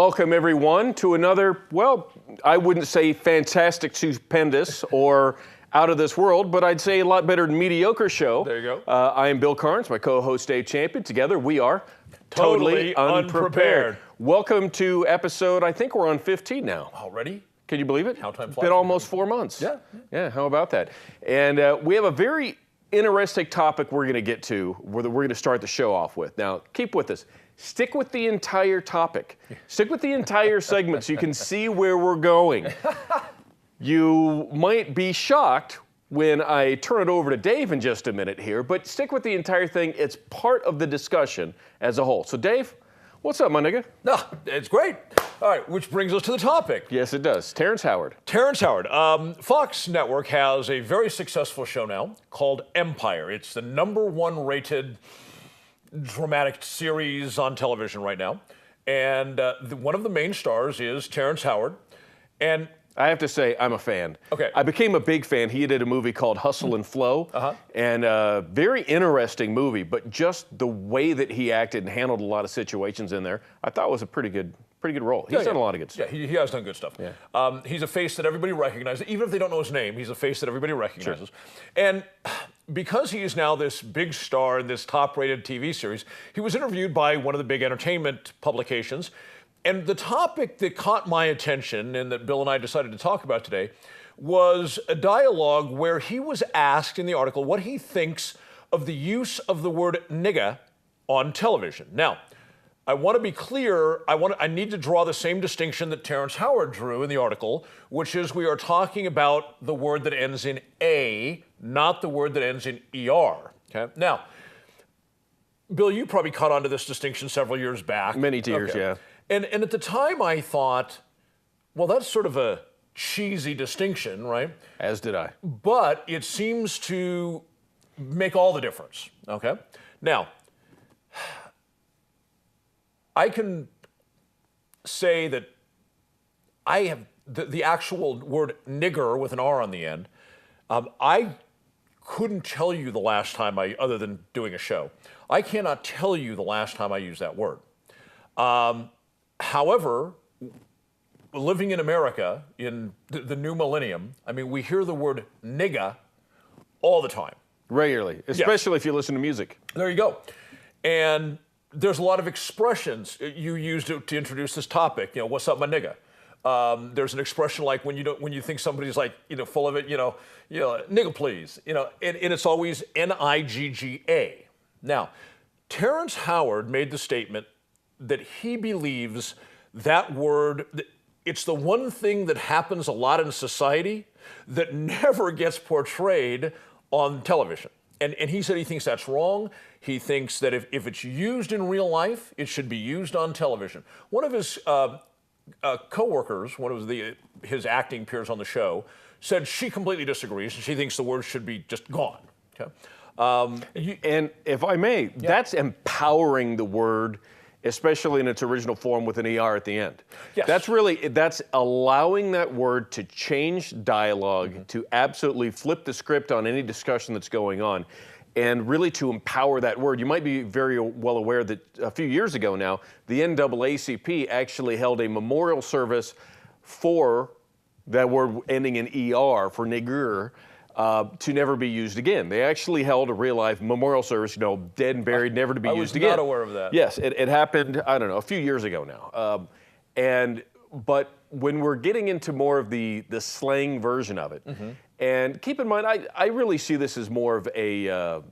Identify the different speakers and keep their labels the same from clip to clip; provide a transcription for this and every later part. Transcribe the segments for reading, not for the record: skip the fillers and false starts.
Speaker 1: Welcome, everyone, to another, well, I wouldn't say fantastic, stupendous, or out of this world, but I'd say a lot better than mediocre show.
Speaker 2: There you go.
Speaker 1: I am Bill Carns, my co-host Dave Champion. Together we are Totally Unprepared. Welcome to episode, I think we're on 15 now.
Speaker 2: Already?
Speaker 1: Can you believe it?
Speaker 2: How time
Speaker 1: It's
Speaker 2: flies.
Speaker 1: been almost 4 months.
Speaker 2: Yeah.
Speaker 1: Yeah, how about that? And we have a very interesting topic we're going to get to, where we're going to start the show off with. Now, keep with us. Stick with the entire topic. Stick with the entire segment so you can see where we're going. You might be shocked when I turn it over to Dave in just a minute here, but stick with the entire thing. It's part of the discussion as a whole. So, Dave, what's up, my nigga?
Speaker 2: No, it's great. All right, which brings us to the topic.
Speaker 1: Yes, it does. Terrence Howard.
Speaker 2: Terrence Howard. Fox Network has a very successful show now called Empire. It's the #1 rated dramatic series on television right now. And one of the main stars is Terrence Howard. And
Speaker 1: I have to say, I'm a fan.
Speaker 2: Okay.
Speaker 1: I became a big fan. He did a movie called Hustle and Flow. And a very interesting movie, but just the way that he acted and handled a lot of situations in there, I thought was a pretty good role. He's done a lot of good stuff.
Speaker 2: Yeah, he has done good stuff.
Speaker 1: Yeah.
Speaker 2: He's a face that everybody recognizes. Even if they don't know his name, he's a face that everybody recognizes. Sure. And because he is now this big star in this top-rated TV series, he was interviewed by one of the big entertainment publications. And the topic that caught my attention and that Bill and I decided to talk about today was a dialogue where he was asked in the article what he thinks of the use of the word nigga on television. Now, I want to be clear, I need to draw the same distinction that Terrence Howard drew in the article, which is we are talking about the word that ends in A, not the word that ends in ER. Okay? Now, Bill, you probably caught on to this distinction several years back.
Speaker 1: Many years, yeah.
Speaker 2: And at the time I thought, well, that's sort of a cheesy distinction, right?
Speaker 1: As did I.
Speaker 2: But it seems to make all the difference, okay? Now, I can say that I have the actual word nigger with an R on the end. I couldn't tell you the last time other than doing a show, I cannot tell you the last time I used that word. However, living in America in the new millennium, I mean, we hear the word nigga all the time.
Speaker 1: Regularly, especially if you listen to music.
Speaker 2: There you go. And there's a lot of expressions you use to introduce this topic. You know, what's up, my nigga? There's an expression like when you think somebody's like, full of it, nigga please, and it's always N-I-G-G-A. Now, Terrence Howard made the statement that he believes that word, it's the one thing that happens a lot in society that never gets portrayed on television. And he said he thinks that's wrong. He thinks that if it's used in real life, it should be used on television. One of his co-workers, one of his acting peers on the show, said she completely disagrees and she thinks the word should be just gone. Okay?
Speaker 1: And if I may, that's empowering the word, especially in its original form with an ER at the end.
Speaker 2: Yes.
Speaker 1: That's allowing that word to change dialogue, to absolutely flip the script on any discussion that's going on, and really to empower that word. You might be very well aware that a few years ago now, the NAACP actually held a memorial service for that word ending in ER, for nigger, to never be used again. They actually held a real life memorial service, dead and buried, never to be used again.
Speaker 2: I was not aware of that.
Speaker 1: Yes, it happened, I don't know, a few years ago now. But when we're getting into more of the slang version of it, and keep in mind, I really see this as more of a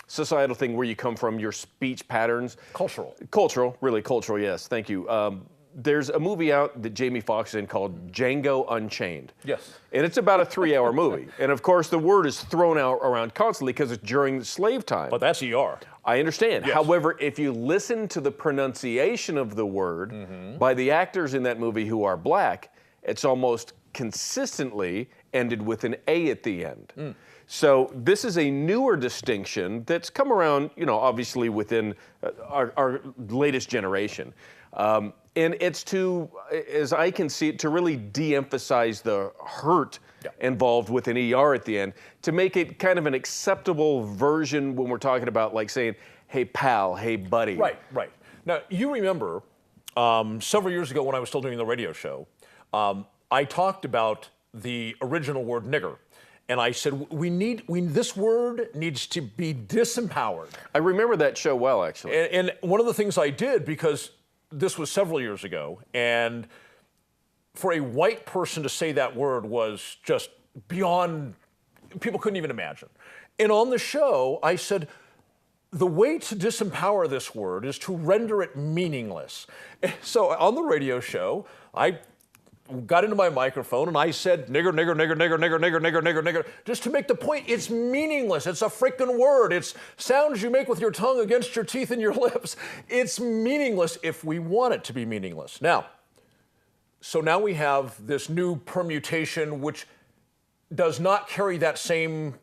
Speaker 1: societal thing where you come from, your speech patterns. Cultural, really cultural, yes, thank you. There's a movie out that Jamie Foxx is in called Django Unchained.
Speaker 2: Yes.
Speaker 1: And it's about a 3-hour movie. And of course, the word is thrown out around constantly because it's during slave time.
Speaker 2: But that's ER.
Speaker 1: I understand.
Speaker 2: Yes.
Speaker 1: However, if you listen to the pronunciation of the word by the actors in that movie who are black, it's almost consistently ended with an A at the end. So this is a newer distinction that's come around, obviously within our latest generation. And it's to, as I can see it, to really de-emphasize the hurt involved with an ER at the end, to make it kind of an acceptable version when we're talking about like saying, hey pal, hey buddy.
Speaker 2: Right. Now, you remember several years ago when I was still doing the radio show, I talked about the original word nigger. And I said, this word needs to be disempowered.
Speaker 1: I remember that show well, actually.
Speaker 2: And one of the things I did, because this was several years ago, and for a white person to say that word was just beyond, people couldn't even imagine. And on the show, I said, the way to disempower this word is to render it meaningless. And so on the radio show, I got into my microphone and I said nigger, nigger, nigger, nigger, nigger, nigger, nigger, nigger, nigger, just to make the point it's meaningless. It's a freaking word. It's sounds you make with your tongue against your teeth and your lips. It's meaningless if we want it to be meaningless. Now we have this new permutation which does not carry that same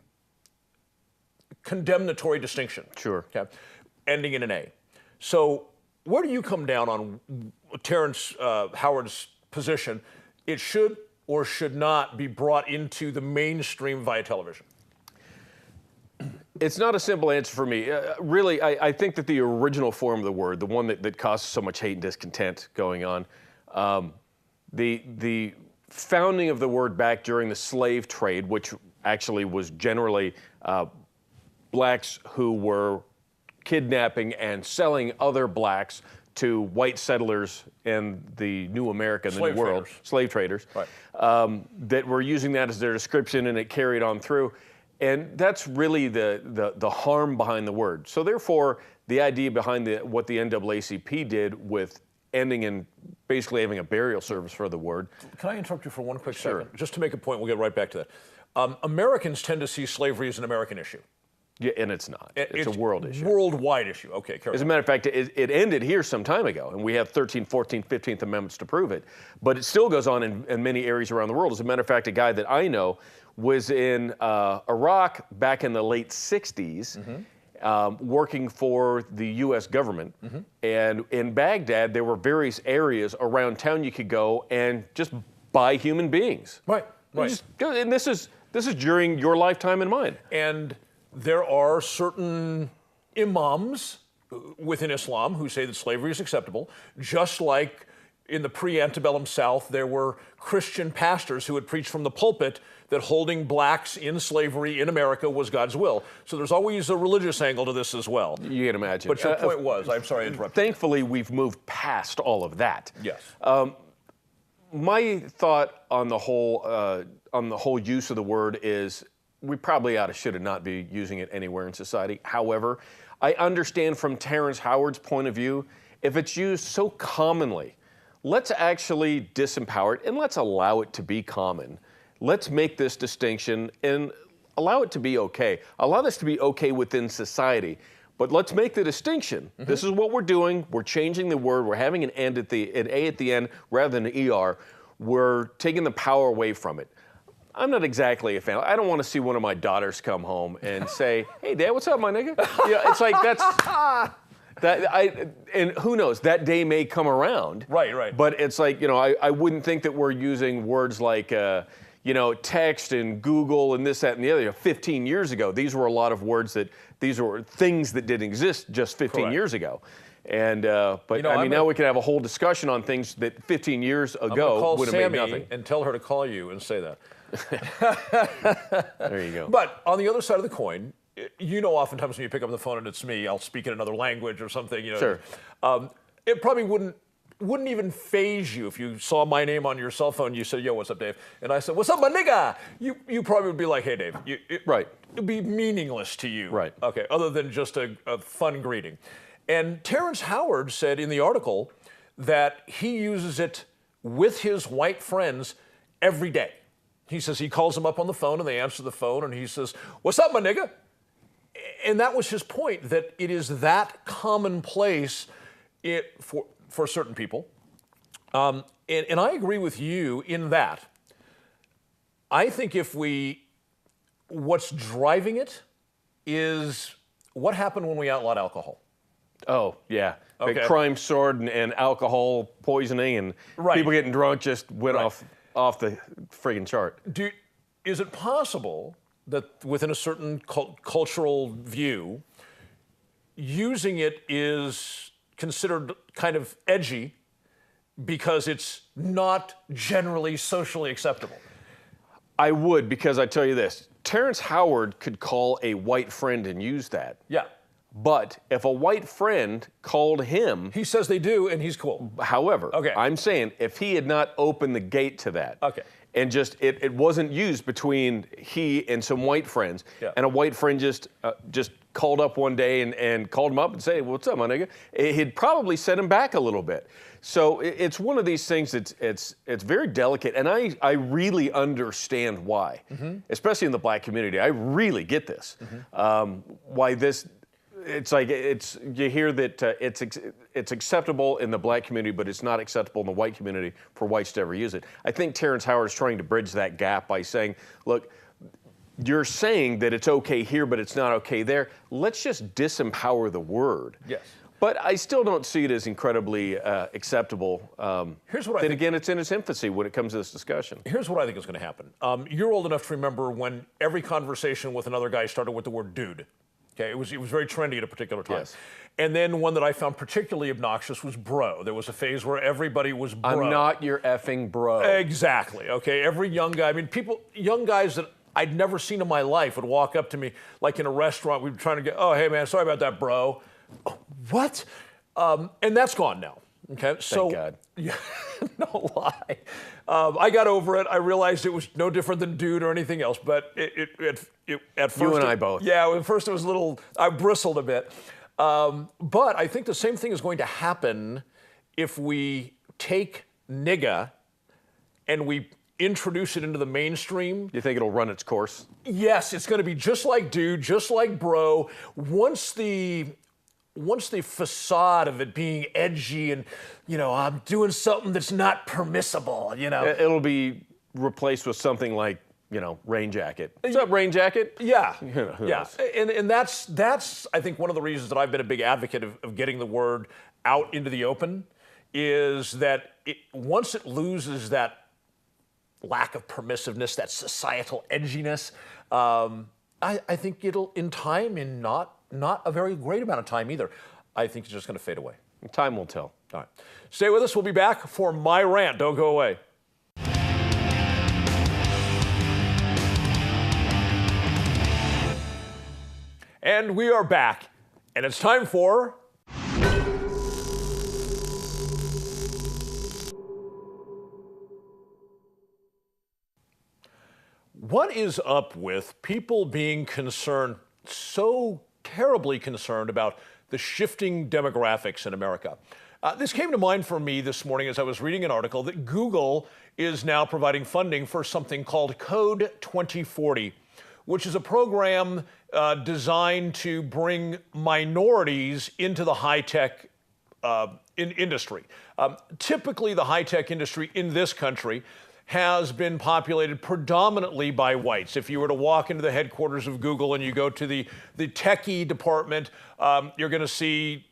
Speaker 2: condemnatory distinction.
Speaker 1: Sure.
Speaker 2: Okay, ending in an A. So where do you come down on Terrence Howard's position? It should or should not be brought into the mainstream via television?
Speaker 1: It's not a simple answer for me. Really, I think that the original form of the word, the one that caused so much hate and discontent going on, the founding of the word back during the slave trade, which actually was generally blacks who were kidnapping and selling other blacks to white settlers in the new America, in the new world, slave traders, right. That were using that as their description, and it carried on through. And that's really the harm behind the word. So therefore, the idea behind what the NAACP did with ending in basically having a burial service for the word.
Speaker 2: Can I interrupt you for one quick second? Just to make a point, we'll get right back to that. Americans tend to see slavery as an American issue.
Speaker 1: Yeah, and it's not. It's a world issue.
Speaker 2: Worldwide issue. Okay, carry on.
Speaker 1: As a matter of fact, it ended here some time ago, and we have 13th, 14th, 15th Amendments to prove it. But it still goes on in many areas around the world. As a matter of fact, a guy that I know was in Iraq back in the late 60s, working for the U.S. government. And in Baghdad, there were various areas around town you could go and just buy human beings.
Speaker 2: Right, right.
Speaker 1: And this is during your lifetime and mine.
Speaker 2: And there are certain imams within Islam who say that slavery is acceptable, just like in the pre-antebellum South, there were Christian pastors who would preach from the pulpit that holding blacks in slavery in America was God's will. So there's always a religious angle to this as well.
Speaker 1: You can imagine.
Speaker 2: But your point was, I'm sorry I interrupted.
Speaker 1: Thankfully, we've moved past all of that.
Speaker 2: Yes.
Speaker 1: My thought on the whole use of the word is we probably should have not be using it anywhere in society. However, I understand from Terrence Howard's point of view, if it's used so commonly, let's actually disempower it and let's allow it to be common. Let's make this distinction and allow it to be okay. Allow this to be okay within society. But let's make the distinction. This is what we're doing. We're changing the word. We're having an A at the end rather than an ER. We're taking the power away from it. I'm not exactly a fan. I don't want to see one of my daughters come home and say, "Hey, Dad, what's up, my nigga?" Yeah, it's like and who knows? That day may come around.
Speaker 2: Right, right.
Speaker 1: But it's like, I wouldn't think that we're using words like, text and Google and this, that, and the other. 15 years ago, these were a lot of words these were things that didn't exist just 15 years ago. And now we can have a whole discussion on things that 15 years ago would have made nothing.
Speaker 2: And tell her to call you and say that.
Speaker 1: There you go.
Speaker 2: But on the other side of the coin, oftentimes when you pick up the phone and it's me, I'll speak in another language or something.
Speaker 1: Sure.
Speaker 2: It probably wouldn't even faze you if you saw my name on your cell phone. You said, "Yo, what's up, Dave?" And I said, "What's up, my nigga?" You probably would be like, "Hey, Dave."
Speaker 1: Right.
Speaker 2: It'd be meaningless to you.
Speaker 1: Right.
Speaker 2: Okay. Other than just a fun greeting. And Terrence Howard said in the article that he uses it with his white friends every day. He says he calls them up on the phone and they answer the phone and he says, "What's up, my nigga?" And that was his point, that it is that commonplace for certain people. And I agree with you in that. I think what's driving it is what happened when we outlawed alcohol.
Speaker 1: Oh, yeah.
Speaker 2: Okay.
Speaker 1: The crime soared and alcohol poisoning and people getting drunk just went off the friggin' chart.
Speaker 2: Is it possible that within a certain cultural view, using it is considered kind of edgy because it's not generally socially acceptable?
Speaker 1: I would, because I tell you this, Terrence Howard could call a white friend and use that.
Speaker 2: Yeah.
Speaker 1: But if a white friend called him,
Speaker 2: He says they do, and he's cool.
Speaker 1: however,
Speaker 2: Okay.
Speaker 1: I'm saying if he had not opened the gate to that,
Speaker 2: Okay.
Speaker 1: and just it wasn't used between he and some white friends,
Speaker 2: Yeah.
Speaker 1: and a white friend just called up one day and called him up and say, "What's up, my nigga?" He'd probably set him back a little bit. So it's one of these things that's it's very delicate, and I really understand why, especially in the black community. I really get this, why this. It's like you hear that it's acceptable in the black community, but it's not acceptable in the white community for whites to ever use it. I think Terrence Howard is trying to bridge that gap by saying, look, you're saying that it's okay here, but it's not okay there. Let's just disempower the word.
Speaker 2: Yes.
Speaker 1: But I still don't see it as incredibly acceptable.
Speaker 2: Here's what I
Speaker 1: then
Speaker 2: think.
Speaker 1: again, it's in its infancy when it comes to this discussion.
Speaker 2: Here's what I think is going to happen. You're old enough to remember when every conversation with another guy started with the word dude. Okay, it was very trendy at a particular time.
Speaker 1: Yes.
Speaker 2: And then one that I found particularly obnoxious was bro. There was a phase where everybody was bro.
Speaker 1: I'm not your effing bro.
Speaker 2: Exactly. Okay, every young guy. I mean, young guys that I'd never seen in my life would walk up to me, like in a restaurant. We'd be trying to get, oh, hey man, sorry about that, bro. Oh, what? And that's gone now. Okay, so
Speaker 1: Thank God.
Speaker 2: Yeah, no lie. I got over it. I realized it was no different than dude or anything else. But at first,
Speaker 1: You and I both.
Speaker 2: Yeah, at first it was a little. I bristled a bit. But I think the same thing is going to happen if we take nigga and we introduce it into the mainstream.
Speaker 1: You think it'll run its course?
Speaker 2: Yes, it's going to be just like dude, just like bro. Once the facade of it being edgy and, I'm doing something that's not permissible,
Speaker 1: It'll be replaced with something like, rain jacket. What's up, rain jacket?
Speaker 2: Yeah,
Speaker 1: Who
Speaker 2: yeah.
Speaker 1: knows?
Speaker 2: And that's I think one of the reasons that I've been a big advocate of getting the word out into the open is that once it loses that lack of permissiveness, that societal edginess, I think it'll, in time, in not a very great amount of time either, I think it's just going to fade away.
Speaker 1: Time will tell.
Speaker 2: All right. Stay with us. We'll be back for My Rant. Don't go away. And we are back. And it's time for... What is up with people being concerned, so terribly concerned about the shifting demographics in America? This came to mind for me this morning as I was reading an article that Google is now providing funding for something called Code 2040, which is a program designed to bring minorities into the high-tech industry. Typically, the high-tech industry in this country has been populated predominantly by whites. If you were to walk into the headquarters of Google and you go to the techie department, you're going to see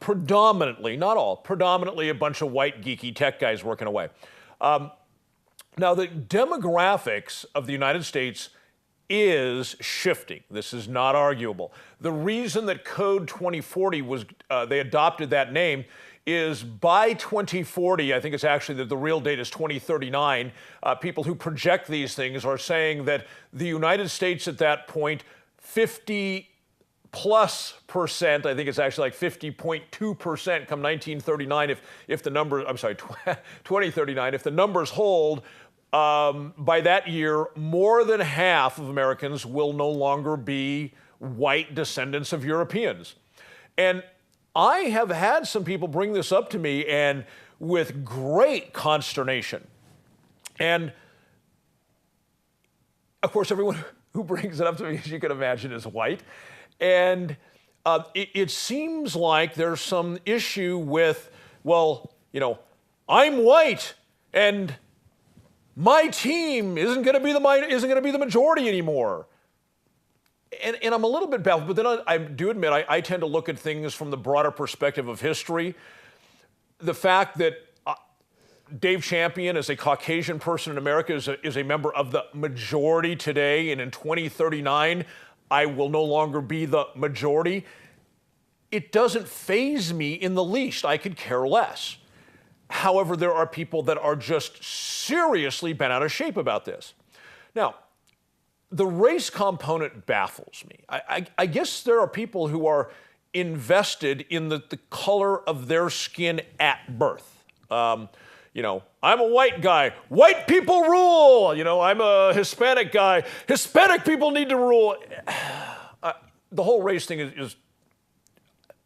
Speaker 2: predominantly, not all, predominantly a bunch of white geeky tech guys working away. Now, the demographics of the United States is shifting. This is not arguable. The reason that Code 2040 was, they adopted that name is by 2040, I think it's actually that the real date is 2039, people who project these things are saying that the United States at that point, 50+%, I think it's actually like 50.2% come 1939 if the number, I'm sorry, 2039, if the numbers hold, by that year, more than half of Americans will no longer be white descendants of Europeans. And I have had some people bring this up to me and with great consternation. And of course, everyone who brings it up to me, as you can imagine, is white. And it seems like there's some issue with, well, I'm white and my team isn't going to be the majority anymore. And I'm a little bit baffled, but then I do admit I tend to look at things from the broader perspective of history. The fact that Dave Champion, as a Caucasian person in America, is a member of the majority today, and in 2039, I will no longer be the majority. It doesn't faze me in the least. I could care less. However, there are people that are just seriously bent out of shape about this. Now, the race component baffles me. I guess there are people who are invested in the color of their skin at birth. You know, I'm a white guy. White people rule. You know, I'm a Hispanic guy. Hispanic people need to rule. The whole race thing is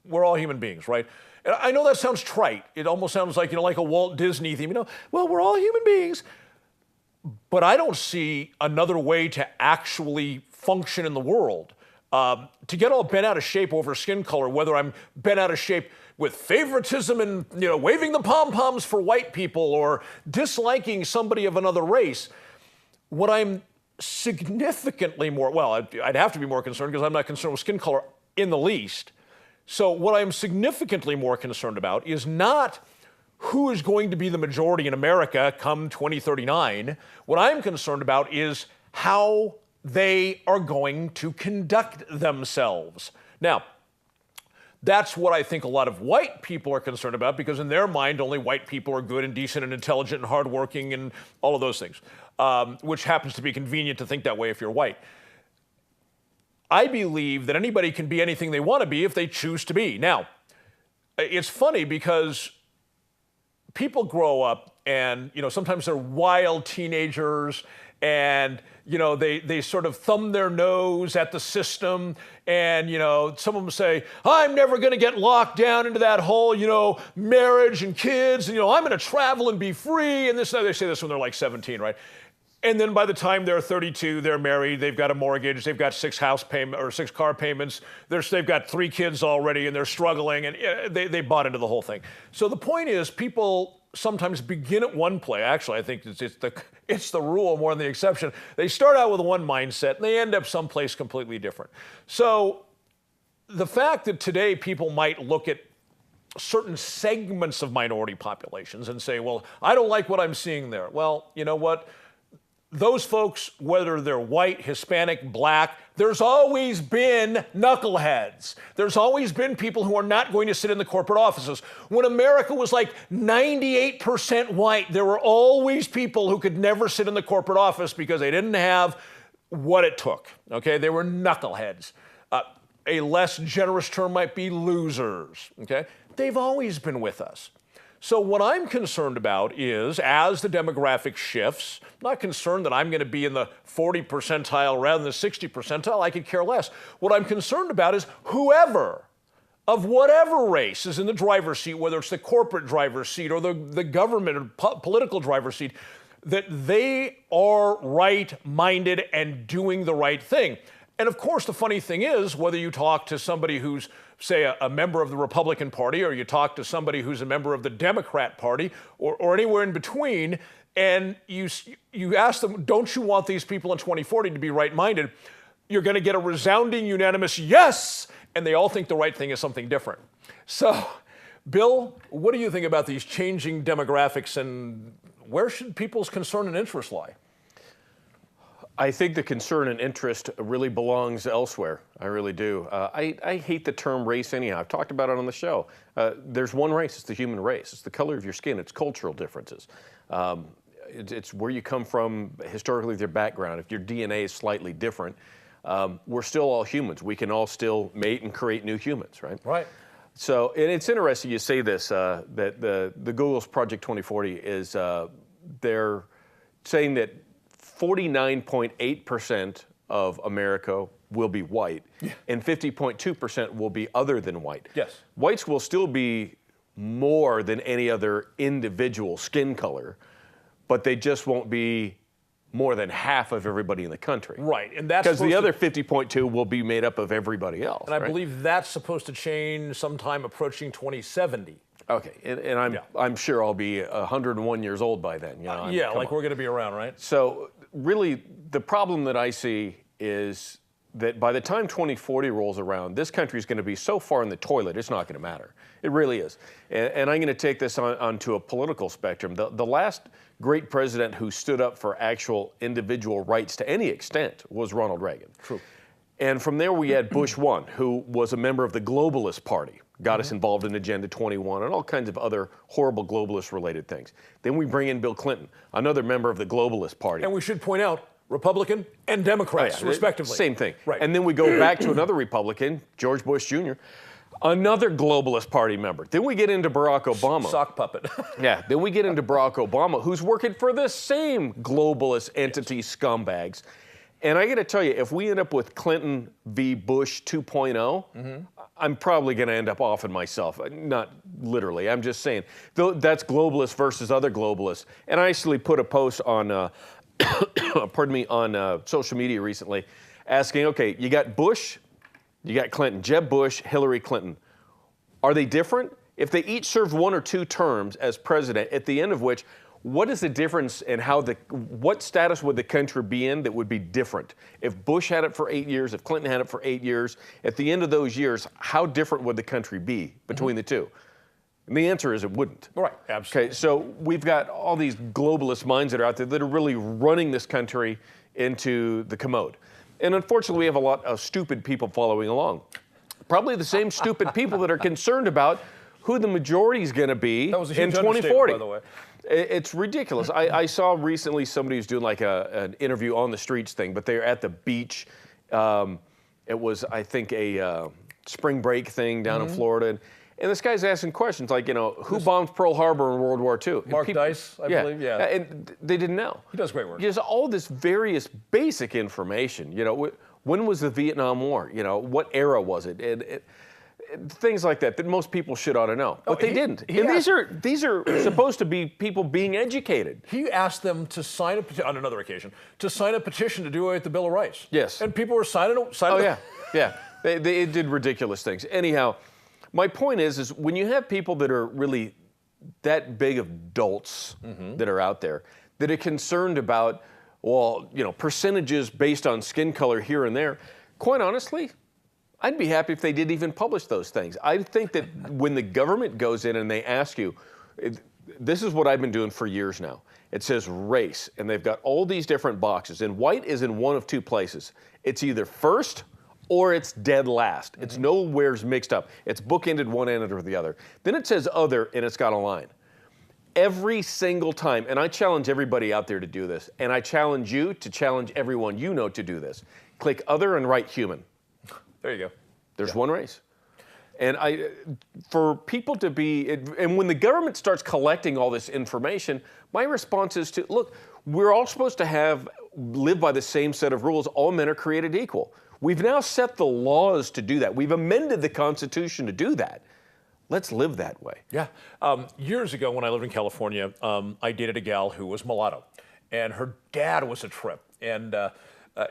Speaker 2: we're all human beings, right? And I know that sounds trite. It almost sounds like, you know, like a Walt Disney theme. You know, well, we're all human beings. But I don't see another way to actually function in the world. To get all bent out of shape over skin color, whether I'm bent out of shape with favoritism and, you know, waving the pom-poms for white people or disliking somebody of another race, what I'm significantly more, well, I'd have to be more concerned because I'm not concerned with skin color in the least. So what I'm significantly more concerned about is not who is going to be the majority in America come 2039. What I'm concerned about is how they are going to conduct themselves. Now, that's what I think a lot of white people are concerned about, because in their mind, only white people are good and decent and intelligent and hardworking and all of those things, which happens to be convenient to think that way if you're white. I believe that anybody can be anything they want to be if they choose to be. Now, it's funny because people grow up and, you know, sometimes they're wild teenagers and, you know, they sort of thumb their nose at the system and, you know, some of them say, I'm never going to get locked down into that whole, you know, marriage and kids and, you know, I'm going to travel and be free and this and that. They say this when they're like 17, right? And then by the time they're 32, they're married, they've got a mortgage, they've got 6 car payments, they've got 3 kids already and they're struggling and they bought into the whole thing. So the point is people sometimes begin at one place. Actually, I think it's the rule more than the exception. They start out with one mindset and they end up someplace completely different. So the fact that today people might look at certain segments of minority populations and say, well, I don't like what I'm seeing there. Well, you know what? Those folks, whether they're white, Hispanic, black, there's always been knuckleheads. There's always been people who are not going to sit in the corporate offices. When America was like 98% white, there were always people who could never sit in the corporate office because they didn't have what it took. Okay, they were knuckleheads. A less generous term might be losers. Okay, they've always been with us. So what I'm concerned about is, as the demographic shifts, I'm not concerned that I'm going to be in the 40 percentile rather than the 60 percentile. I could care less. What I'm concerned about is whoever, of whatever race, is in the driver's seat, whether it's the corporate driver's seat or the government or political driver's seat, that they are right-minded and doing the right thing. And of course, the funny thing is, whether you talk to somebody who's, say, a member of the Republican Party, or you talk to somebody who's a member of the Democrat Party, or anywhere in between, and you ask them, don't you want these people in 2040 to be right-minded? You're going to get a resounding, unanimous yes, and they all think the right thing is something different. So, Bill, what do you think about these changing demographics, and where should people's concern and interest lie?
Speaker 1: I think the concern and interest really belongs elsewhere. I really do. I hate the term race anyhow. I've talked about it on the show. There's one race. It's the human race. It's the color of your skin. It's cultural differences. It's where you come from historically with your background. If your DNA is slightly different, we're still all humans. We can all still mate and create new humans, right?
Speaker 2: Right.
Speaker 1: So, and it's interesting you say this, that the Google's Project 2040 is, they're saying that 49.8% of America will be white, and 50.2% will be other than white.
Speaker 2: Yes.
Speaker 1: Whites will still be more than any other individual skin color, but they just won't be more than half of everybody in the country.
Speaker 2: Right, and that's
Speaker 1: because the other 50.2 will be made up of everybody else.
Speaker 2: And I believe that's supposed to change sometime approaching 2070.
Speaker 1: Okay, and I'm sure I'll be 101 years old by then. You know,
Speaker 2: yeah, like we're going to be around, right?
Speaker 1: So really, the problem that I see is that by the time 2040 rolls around, this country is going to be so far in the toilet, it's not going to matter. It really is. And I'm going to take this onto a political spectrum. The last great president who stood up for actual individual rights to any extent was Ronald Reagan.
Speaker 2: True.
Speaker 1: And from there we had Bush 1, who was a member of the globalist party. got us involved in Agenda 21 and all kinds of other horrible globalist-related things. Then we bring in Bill Clinton, another member of the globalist party.
Speaker 2: And we should point out, Republican and Democrats, respectively.
Speaker 1: Same thing.
Speaker 2: Right.
Speaker 1: And then we go back to another Republican, George Bush Jr., another globalist party member. Then we get into Barack Obama.
Speaker 2: Sock puppet.
Speaker 1: Yeah, then we get into Barack Obama, who's working for the same globalist entity scumbags. And I got to tell you, if we end up with Clinton v. Bush 2.0, I'm probably going to end up offing myself. Not literally, I'm just saying. That's globalist versus other globalists. And I actually put a post on, pardon me, on social media recently asking, okay, you got Bush, you got Clinton, Jeb Bush, Hillary Clinton. Are they different? If they each served 1 or 2 terms as president, at the end of which, what is the difference in what status would the country be in that would be different? If Bush had it for 8 years, if Clinton had it for 8 years, at the end of those years, how different would the country be between the two? And the answer is it wouldn't.
Speaker 2: Right, absolutely.
Speaker 1: Okay, so we've got all these globalist minds that are out there that are really running this country into the commode. And unfortunately, we have a lot of stupid people following along. Probably the same stupid people that are concerned about who the majority is going to be in 2040.
Speaker 2: By the way.
Speaker 1: It's ridiculous. I saw recently somebody who's doing like an interview on the streets thing, but they're at the beach. It was, I think, a spring break thing down in Florida. And this guy's asking questions like, who bombed Pearl Harbor in World War II?
Speaker 2: Mark Dice, I believe, yeah.
Speaker 1: And they didn't know.
Speaker 2: He does great work.
Speaker 1: Just all this various basic information. When was the Vietnam War? What era was it? And things like that most people should ought to know, but they didn't. And these are supposed to be people being educated.
Speaker 2: He asked them to sign on another occasion to sign a petition to do away with the Bill of Rights.
Speaker 1: Yes.
Speaker 2: And people were signing.
Speaker 1: Oh yeah. They did ridiculous things. Anyhow, my point is when you have people that are really that big of dolts that are out there that are concerned about, percentages based on skin color here and there, quite honestly, I'd be happy if they didn't even publish those things. I think that when the government goes in and they ask you, this is what I've been doing for years now. It says race, and they've got all these different boxes, and white is in one of 2 places. It's either first or it's dead last. It's nowhere's mixed up. It's bookended one end or the other. Then it says other, and it's got a line. Every single time, and I challenge everybody out there to do this, and I challenge you to challenge everyone you know to do this. Click other and write human.
Speaker 2: There you go.
Speaker 1: There's one race. And for people to be, and when the government starts collecting all this information, my response is to, look, we're all supposed to live by the same set of rules. All men are created equal. We've now set the laws to do that. We've amended the Constitution to do that. Let's live that way.
Speaker 2: Yeah. Years ago when I lived in California, I dated a gal who was mulatto, and her dad was a trip. And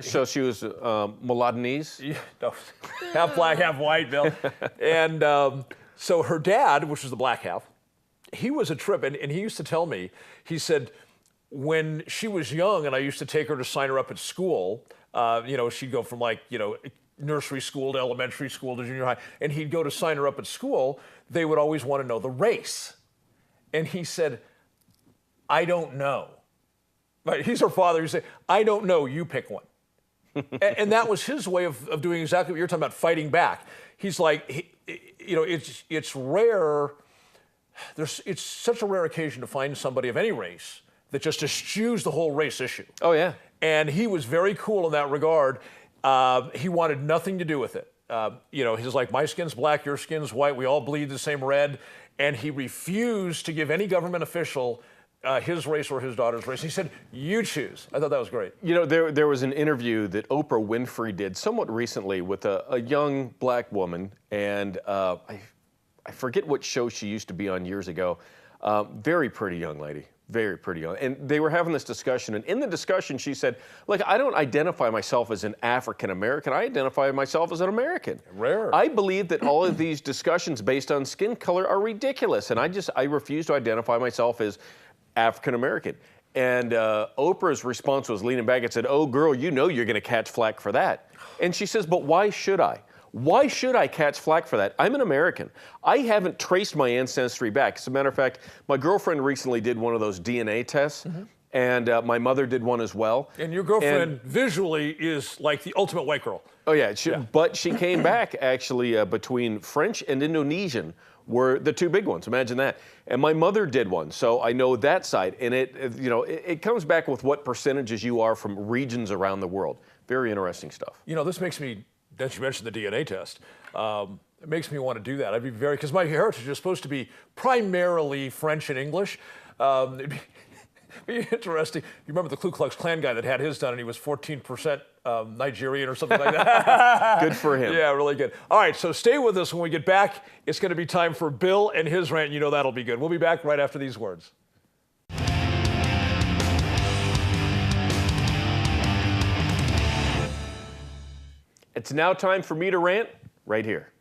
Speaker 1: so she was Mulattonese?
Speaker 2: Yeah, no, half black, half white, Bill. And so her dad, which was the black half, he was a trip. And he used to tell me, he said, when she was young and I used to take her to sign her up at school, she'd go from nursery school to elementary school to junior high, and he'd go to sign her up at school, they would always want to know the race. And he said, I don't know. Right, he's her father. He'd say, I don't know, you pick one. And that was his way of doing exactly what you're talking about, fighting back. He's like, it's rare. It's such a rare occasion to find somebody of any race that just eschews the whole race issue.
Speaker 1: Oh, yeah.
Speaker 2: And he was very cool in that regard. He wanted nothing to do with it. He's like, my skin's black, your skin's white, we all bleed the same red. And he refused to give any government official his race or his daughter's race. He said, you choose. I thought that was great.
Speaker 1: There was an interview that Oprah Winfrey did somewhat recently with a young black woman, and I forget what show she used to be on years ago. Very pretty young lady. Very pretty young. And they were having this discussion, and in the discussion she said, look, I don't identify myself as an African American. I identify myself as an American.
Speaker 2: Rare.
Speaker 1: I believe that all of these discussions based on skin color are ridiculous, and I refuse to identify myself as African American. And Oprah's response was leaning back and said, oh, girl, you're going to catch flack for that. And she says, but why should I? Why should I catch flack for that? I'm an American. I haven't traced my ancestry back. As a matter of fact, my girlfriend recently did one of those DNA tests, And my mother did one as well.
Speaker 2: And your girlfriend visually is like the ultimate white girl.
Speaker 1: Oh, yeah. But she came back, actually, between French and Indonesian were the two big ones. Imagine that. And my mother did one, so I know that side. And it comes back with what percentages you are from regions around the world. Very interesting stuff.
Speaker 2: You know, this makes me, that you mentioned the DNA test, it makes me want to do that. I'd be because my heritage is supposed to be primarily French and English. It'd be interesting. You remember the Ku Klux Klan guy that had his done and he was 14% Nigerian or something like that?
Speaker 1: Good for him.
Speaker 2: Yeah, really good. All right, so stay with us. When we get back, it's going to be time for Bill and his rant. You know that'll be good. We'll be back right after these words.
Speaker 1: It's now time for me to rant right here.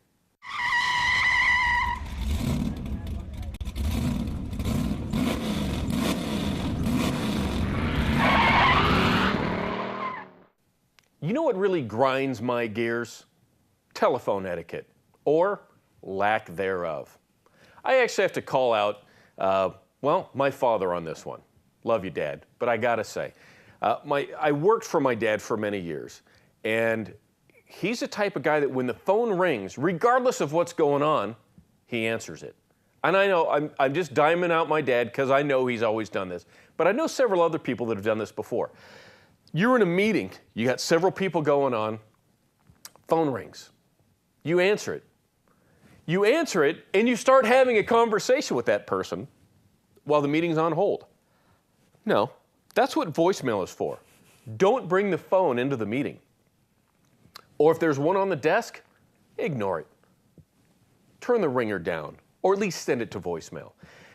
Speaker 1: You know what really grinds my gears? Telephone etiquette, or lack thereof. I actually have to call out, my father on this one. Love you, Dad, but I gotta say, I worked for my dad for many years, and he's the type of guy that when the phone rings, regardless of what's going on, he answers it. And I know I'm just diming out my dad because I know he's always done this, but I know several other people that have done this before. You're in a meeting, you got several people going on, phone rings. You answer it. You answer it, and you start having a conversation with that person while the meeting's on hold. No, that's what voicemail is for. Don't bring the phone into the meeting. Or if there's one on the desk, ignore it. Turn the ringer down, or at least send it to voicemail.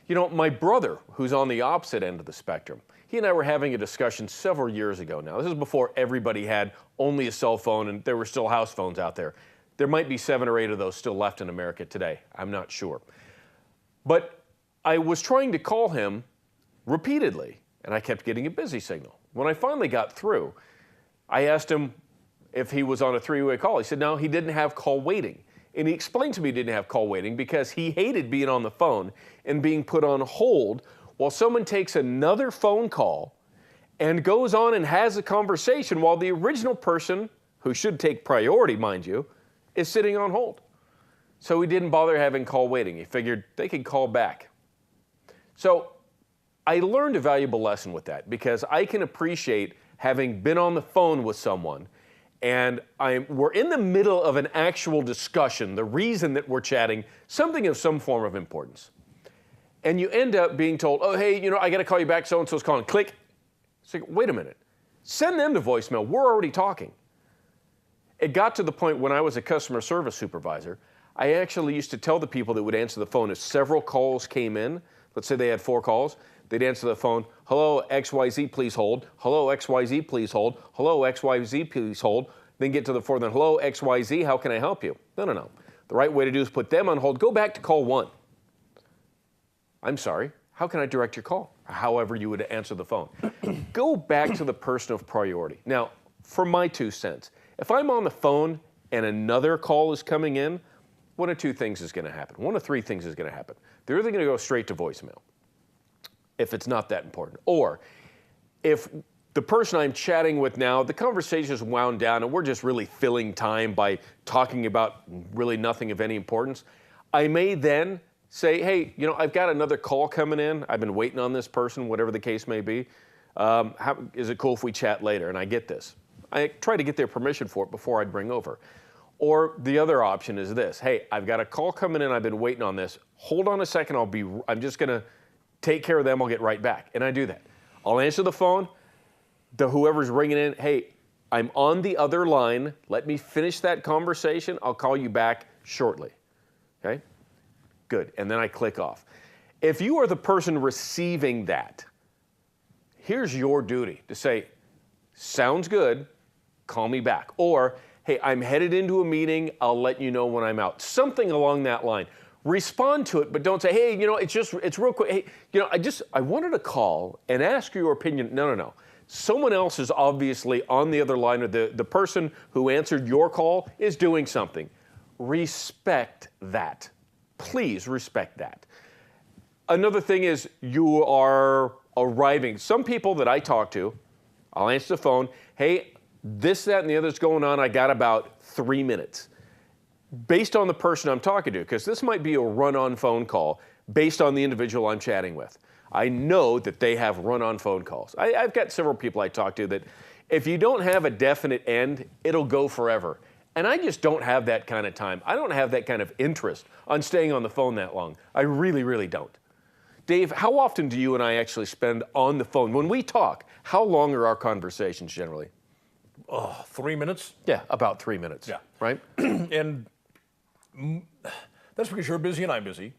Speaker 1: You know, my brother, who's on the opposite end of the spectrum, he and I were having a discussion several years ago now. This is before everybody had only a cell phone and there were still house phones out there. There might be 7 or 8 of those still left in America today. I'm not sure. But I was trying to call him repeatedly, and I kept getting a busy signal. When I finally got through, I asked him if he was on a 3-way call. He said, no, he didn't have call waiting. And he explained to me he didn't have call waiting because he hated being on the phone and being put on hold while someone takes another phone call and goes on and has a conversation while the original person, who should take priority, mind you, is sitting on hold. So he didn't bother having call waiting. He figured they could call back. So I learned a valuable lesson with that because I can appreciate having been on the phone with someone and we're in the middle of an actual discussion, the reason that we're chatting, something of some form of importance. And you end up being told, oh, hey, I got to call you back, so-and-so's calling. Click. It's like, wait a minute. Send them to voicemail. We're already talking. It got to the point when I was a customer service supervisor, I actually used to tell the people that would answer the phone if several calls came in, let's say they had 4 calls, they'd answer the phone, hello, XYZ, please hold. Hello, XYZ, please hold. Hello, XYZ, please hold. Then get to the 4th, then hello, XYZ, how can I help you? No. The right way to do is put them on hold. Go back to call 1. I'm sorry, how can I direct your call? However you would answer the phone. Go back to the person of priority. Now, for my 2 cents, if I'm on the phone and another call is coming in, one of 2 things is going to happen. One of 3 things is going to happen. They're either going to go straight to voicemail, if it's not that important, or if the person I'm chatting with now, the conversation is wound down and we're just really filling time by talking about really nothing of any importance, I may then say, hey, I've got another call coming in. I've been waiting on this person, whatever the case may be. Is it cool if we chat later? And I get this. I try to get their permission for it before I bring over. Or the other option is this. Hey, I've got a call coming in. I've been waiting on this. Hold on a second. I'm just going to take care of them. I'll get right back. And I do that. I'll answer the phone. Whoever's ringing in, hey, I'm on the other line. Let me finish that conversation. I'll call you back shortly. Okay? Good. And then I click off. If you are the person receiving that, here's your duty to say, sounds good, call me back. Or, hey, I'm headed into a meeting, I'll let you know when I'm out. Something along that line. Respond to it, but don't say, hey, it's real quick. Hey, I wanted to call and ask your opinion. No. Someone else is obviously on the other line, or the person who answered your call is doing something. Respect that. Please respect that. Another thing is you are arriving. Some people that I talk to, I'll answer the phone, hey, this, that, and the other's going on, I got about 3 minutes. Based on the person I'm talking to, because this might be a run-on phone call based on the individual I'm chatting with. I know that they have run-on phone calls. I've got several people I talk to that if you don't have a definite end, it'll go forever. And I just don't have that kind of time. I don't have that kind of interest on staying on the phone that long. I really, really don't. Dave, how often do you and I actually spend on the phone? When we talk, how long are our conversations generally?
Speaker 2: 3 minutes?
Speaker 1: Yeah, about 3 minutes.
Speaker 2: Yeah.
Speaker 1: Right?
Speaker 2: And that's because you're busy and I'm busy.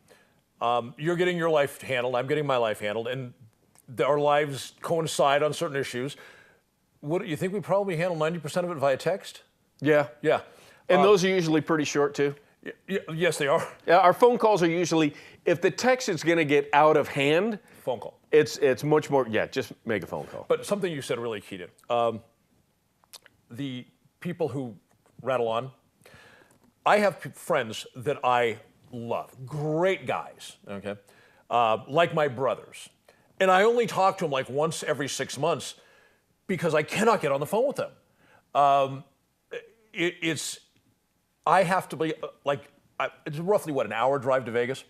Speaker 2: You're getting your life handled, I'm getting my life handled, and our lives coincide on certain issues. What, you think we probably handle 90% of it via text?
Speaker 1: Yeah.
Speaker 2: Yeah.
Speaker 1: And those are usually pretty short too?
Speaker 2: Yes, they are.
Speaker 1: Yeah, our phone calls are usually, if the text is going to get out of hand,
Speaker 2: Phone call.
Speaker 1: it's much more, yeah, just make a phone call.
Speaker 2: But something you said really keyed in. The people who rattle on, I have friends that I love, great guys, okay, like my brothers. And I only talk to them like once every 6 months because I cannot get on the phone with them. I have to be it's roughly what, an hour drive to Vegas?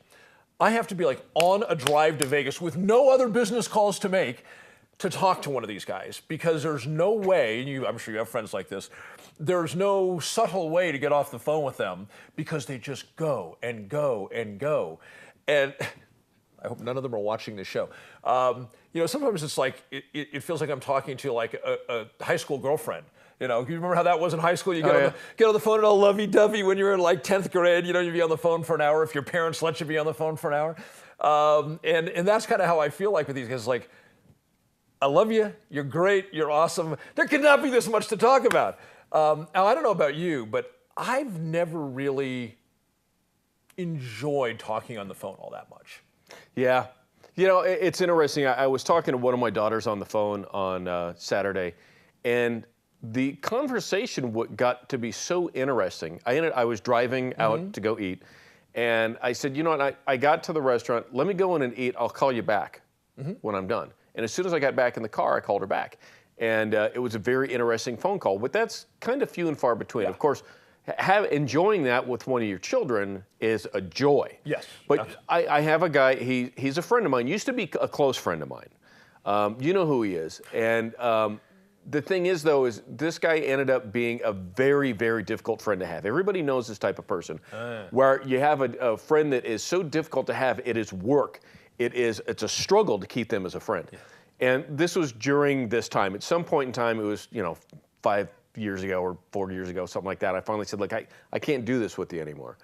Speaker 2: I have to be like on a drive to Vegas with no other business calls to make to talk to one of these guys because there's no way, and I'm sure you have friends like this, there's no subtle way to get off the phone with them because they just go and go and go. And I hope none of them are watching this show. Sometimes it's like, it feels like I'm talking to like a high school girlfriend. You remember how that was in high school? You get on the phone and all lovey-dovey when you were in like 10th grade. You'd be on the phone for an hour if your parents let you be on the phone for an hour. And that's kind of how I feel like with these guys. Like, I love you. You're great. You're awesome. There cannot be this much to talk about. Now, I don't know about you, but I've never really enjoyed talking on the phone all that much.
Speaker 1: Yeah. It's interesting. I was talking to one of my daughters on the phone on Saturday, and the conversation got to be so interesting. I was driving out to go eat, and I said, you know what, I got to the restaurant. Let me go in and eat. I'll call you back when I'm done. And as soon as I got back in the car, I called her back. And it was a very interesting phone call, but that's kind of few and far between. Yeah. Of course, enjoying that with one of your children is a joy.
Speaker 2: Yes.
Speaker 1: But I have a guy, he's a friend of mine, used to be a close friend of mine. You know who he is. And the thing is, though, is this guy ended up being a very, very difficult friend to have. Everybody knows this type of person, where you have a friend that is so difficult to have, it is work. It's a struggle to keep them as a friend. Yeah. And this was during this time. At some point in time, it was, 5 years ago or 4 years ago, something like that. I finally said, look, I can't do this with you anymore.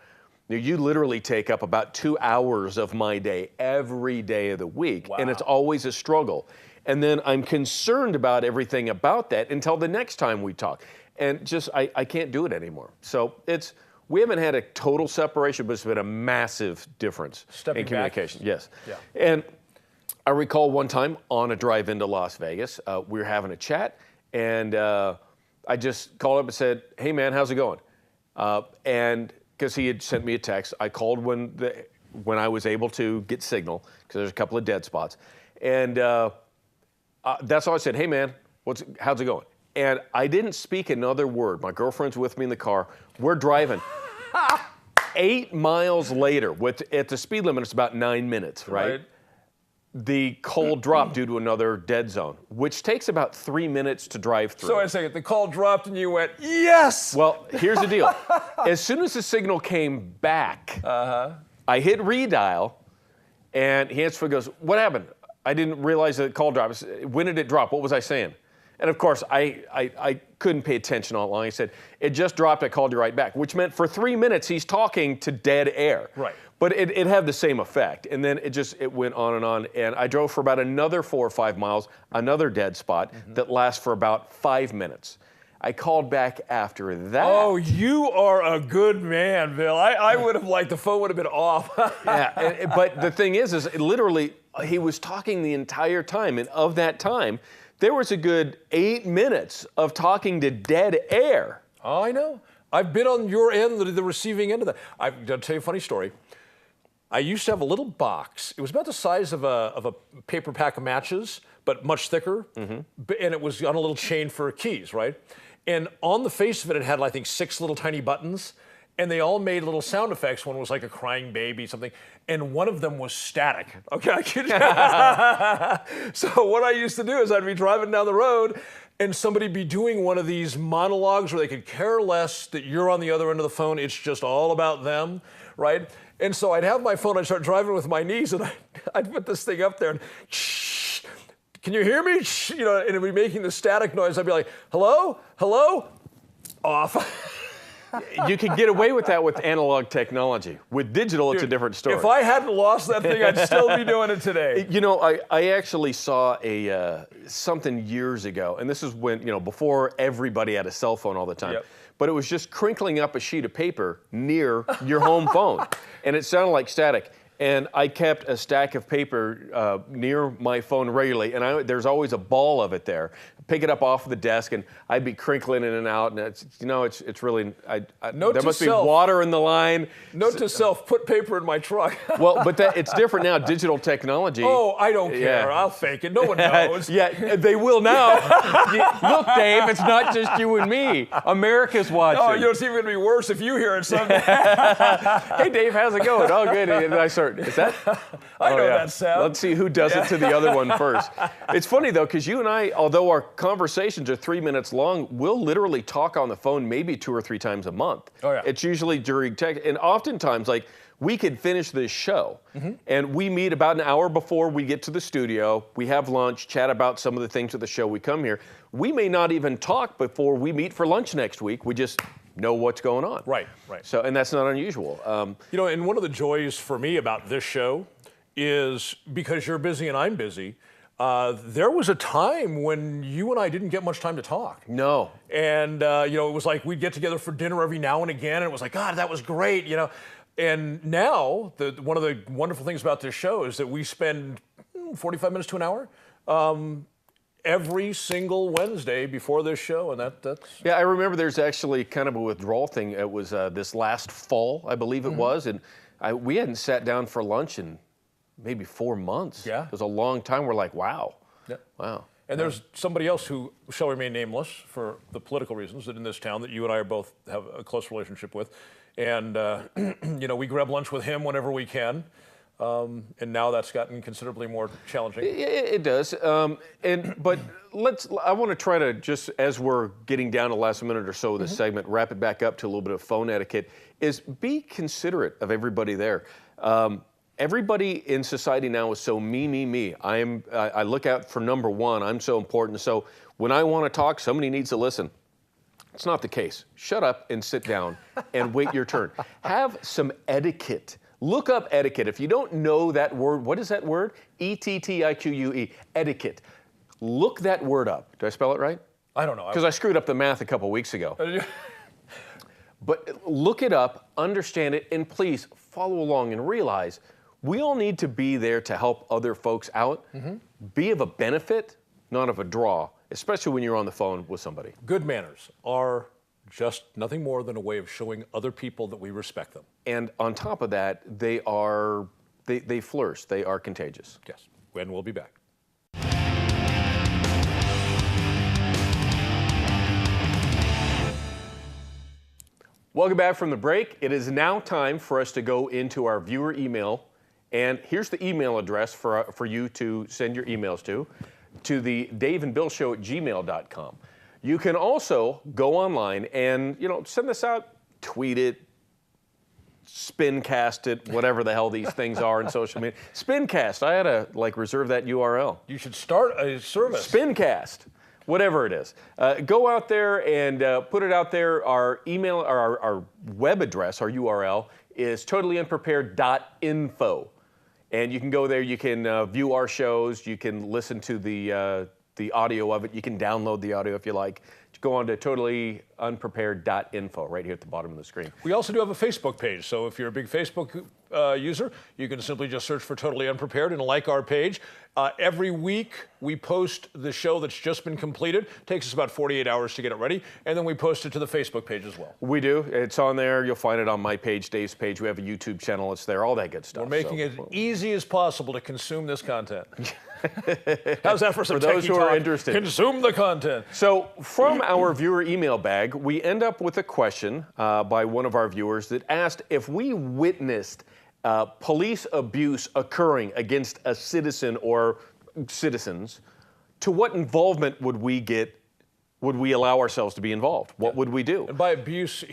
Speaker 1: You literally take up about 2 hours of my day every day of the week, wow. And it's always a struggle. And then I'm concerned about everything about that until the next time we talk. And just, I can't do it anymore. So we haven't had a total separation, but it's been a massive difference in communication. Back. Yes. Yeah. And I recall one time on a drive into Las Vegas, we were having a chat, and I just called up and said, hey man, how's it going? And because he had sent me a text, I called when I was able to get signal, because there's a couple of dead spots. And that's all I said, hey man, how's it going? And I didn't speak another word. My girlfriend's with me in the car. We're driving. 8 miles later, at the speed limit, it's about 9 minutes, right? The call dropped due to another dead zone, which takes about 3 minutes to drive through.
Speaker 2: So wait a second, the call dropped and you went, yes!
Speaker 1: Well, here's the deal. As soon as the signal came back, I hit redial, and he answered and goes, what happened? I didn't realize that the call dropped. When did it drop? What was I saying? And of course, I couldn't pay attention all along. He said, it just dropped, I called you right back, which meant for 3 minutes he's talking to dead air.
Speaker 2: Right.
Speaker 1: But it had the same effect. And then it went on, and I drove for about another 4 or 5 miles, another dead spot that lasts for about 5 minutes. I called back after that.
Speaker 2: Oh, you are a good man, Bill. I would have the phone would have been off.
Speaker 1: Yeah, but the thing is literally, he was talking the entire time, and of that time, there was a good 8 minutes of talking to dead air.
Speaker 2: Oh, I know. I've been on your end, the receiving end of that. I'll tell you a funny story. I used to have a little box. It was about the size of a paper pack of matches, but much thicker. And it was on a little chain for keys, right? And on the face of it, it had, I think, 6 little tiny buttons. And they all made little sound effects. One was like a crying baby, something. And one of them was static. Okay, I kid you. So what I used to do is I'd be driving down the road and somebody be doing one of these monologues where they could care less that you're on the other end of the phone. It's just all about them, right? And so I'd have my phone, I'd start driving with my niece, and I'd put this thing up there and shh, can you hear me? Shh, you know, and it'd be making the static noise. I'd be like, hello, hello, off.
Speaker 1: You could get away with that with analog technology. With digital, it's a different story.
Speaker 2: If I hadn't lost that thing, I'd still be doing it today.
Speaker 1: You know, I actually saw something years ago, and this is when, before everybody had a cell phone all the time.
Speaker 2: Yep.
Speaker 1: But it was just crinkling up a sheet of paper near your home phone, and it sounded like static. And I kept a stack of paper near my phone regularly, and there's always a ball of it there. Pick it up off the desk, and I'd be crinkling in and out, and it's really, there must be water in the line.
Speaker 2: Note to self, put paper in my truck.
Speaker 1: Well, but it's different now, digital technology.
Speaker 2: Oh, I don't care,
Speaker 1: Yeah.
Speaker 2: I'll fake it, no one knows.
Speaker 1: Yeah, they will now. Look, Dave, it's not just you and me. America's watching.
Speaker 2: Oh, it's even gonna be worse if you hear it someday.
Speaker 1: Hey, Dave, how's it going? Oh, good. And I start, is that?
Speaker 2: I know that sound.
Speaker 1: Let's see who does it to the other one first. It's funny, though, because you and I, although our conversations are 3 minutes long, we'll literally talk on the phone maybe 2 or 3 times a month.
Speaker 2: Oh, yeah.
Speaker 1: It's usually during text. And oftentimes, like, we could finish this show, and we meet about an hour before we get to the studio. We have lunch, chat about some of the things of the show. We come here. We may not even talk before we meet for lunch next week. We just know what's going on.
Speaker 2: Right.
Speaker 1: So, and that's not unusual.
Speaker 2: And one of the joys for me about this show is because you're busy and I'm busy, there was a time when you and I didn't get much time to talk.
Speaker 1: No.
Speaker 2: And, it was like we'd get together for dinner every now and again, and it was like, God, that was great, And now, one of the wonderful things about this show is that we spend 45 minutes to an hour every single Wednesday before this show, and that's...
Speaker 1: Yeah, I remember there's actually kind of a withdrawal thing. It was this last fall, I believe it was, and we hadn't sat down for lunch in maybe 4 months.
Speaker 2: Yeah.
Speaker 1: It was a long time. We're like, wow.
Speaker 2: Yeah.
Speaker 1: Wow.
Speaker 2: And there's somebody else who shall remain nameless for the political reasons that in this town that you and I are both have a close relationship with. And, we grab lunch with him whenever we can. And now that's gotten considerably more challenging.
Speaker 1: It does. But I want to try to, just as we're getting down to the last minute or so of this segment, wrap it back up to a little bit of phone etiquette, is be considerate of everybody there. Everybody in society now is so me. I look out for number one. I'm so important. So when I want to talk, somebody needs to listen. It's not the case. Shut up and sit down and wait your turn. Have some etiquette. Look up etiquette. If you don't know that word, what is that word? E-T-T-I-Q-U-E, etiquette. Look that word up. Did I spell it right?
Speaker 2: I don't know.
Speaker 1: Because I screwed up the math a couple weeks ago. But look it up, understand it, and please follow along and realize we all need to be there to help other folks out. Be of a benefit, not of a draw, especially when you're on the phone with somebody.
Speaker 2: Good manners are just nothing more than a way of showing other people that we respect them.
Speaker 1: And on top of that, they flourish. They are contagious.
Speaker 2: Yes, and we'll be back.
Speaker 1: Welcome back from the break. It is now time for us to go into our viewer email. And here's the email address for you to send your emails to the daveandbillshow@gmail.com. You can also go online and, send this out, tweet it, spincast it, whatever the hell these things are in social media. Spincast, I had to reserve that URL.
Speaker 2: You should start a service.
Speaker 1: Spincast, whatever it is. Go out there and put it out there. Our email, or our web address, our URL is totallyunprepared.info. And you can go there, you can view our shows, you can listen to the audio of it, you can download the audio if you like. go on to totallyunprepared.info right here at the bottom of the screen.
Speaker 2: We also do have a Facebook page, so if you're a big Facebook user, you can simply just search for Totally Unprepared and like our page. Every week, we post the show that's just been completed. It takes us about 48 hours to get it ready, and then we post it to the Facebook page as well.
Speaker 1: We do. It's on there. You'll find it on my page, Dave's page. We have a YouTube channel. It's there, all that good stuff.
Speaker 2: We're making it as easy as possible to consume this content. How's that for some
Speaker 1: those who are interested?
Speaker 2: Consume the content.
Speaker 1: So from our viewer email bag, we end up with a question by one of our viewers that asked if we witnessed police abuse occurring against a citizen or citizens, to what involvement would we allow ourselves to be involved? What would we do?
Speaker 2: And by abuse,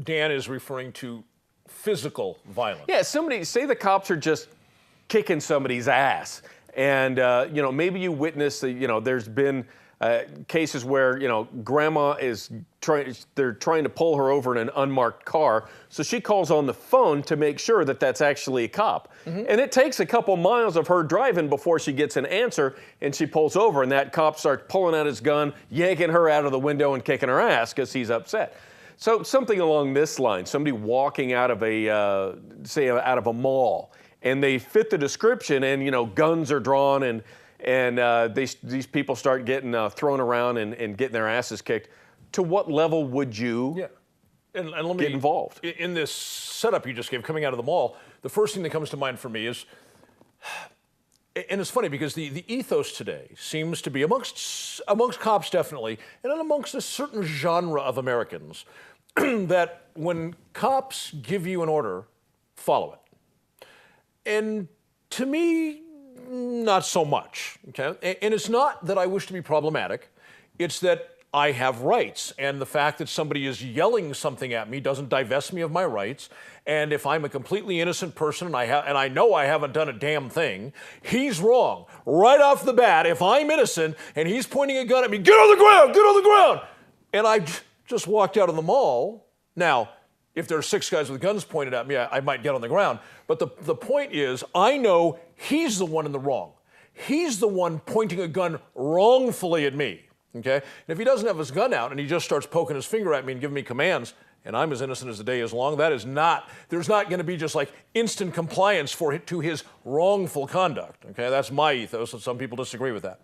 Speaker 2: Dan is referring to physical violence.
Speaker 1: Yeah, say the cops are just kicking somebody's ass. And, maybe you witness, there's been cases where, grandma they're trying to pull her over in an unmarked car. So she calls on the phone to make sure that that's actually a cop. Mm-hmm. And it takes a couple miles of her driving before she gets an answer, and she pulls over, and that cop starts pulling out his gun, yanking her out of the window and kicking her ass because he's upset. So something along this line, somebody walking out of out of a mall, and they fit the description, and guns are drawn, and these people start getting thrown around and getting their asses kicked. To what level would you get involved?
Speaker 2: In this setup you just gave, coming out of the mall, the first thing that comes to mind for me is, and it's funny because the ethos today seems to be amongst cops definitely, and then amongst a certain genre of Americans, that when cops give you an order, follow it. And to me, not so much, okay? And it's not that I wish to be problematic, it's that I have rights, and the fact that somebody is yelling something at me doesn't divest me of my rights, and if I'm a completely innocent person and I know I haven't done a damn thing, he's wrong. Right off the bat, if I'm innocent and he's pointing a gun at me, get on the ground, get on the ground! And I just walked out of the mall. Now, if there are 6 guys with guns pointed at me, I might get on the ground. But the point is, I know he's the one in the wrong. He's the one pointing a gun wrongfully at me, okay? And if he doesn't have his gun out and he just starts poking his finger at me and giving me commands, and I'm as innocent as the day is long, there's not going to be just like instant compliance to his wrongful conduct, okay? That's my ethos, and some people disagree with that.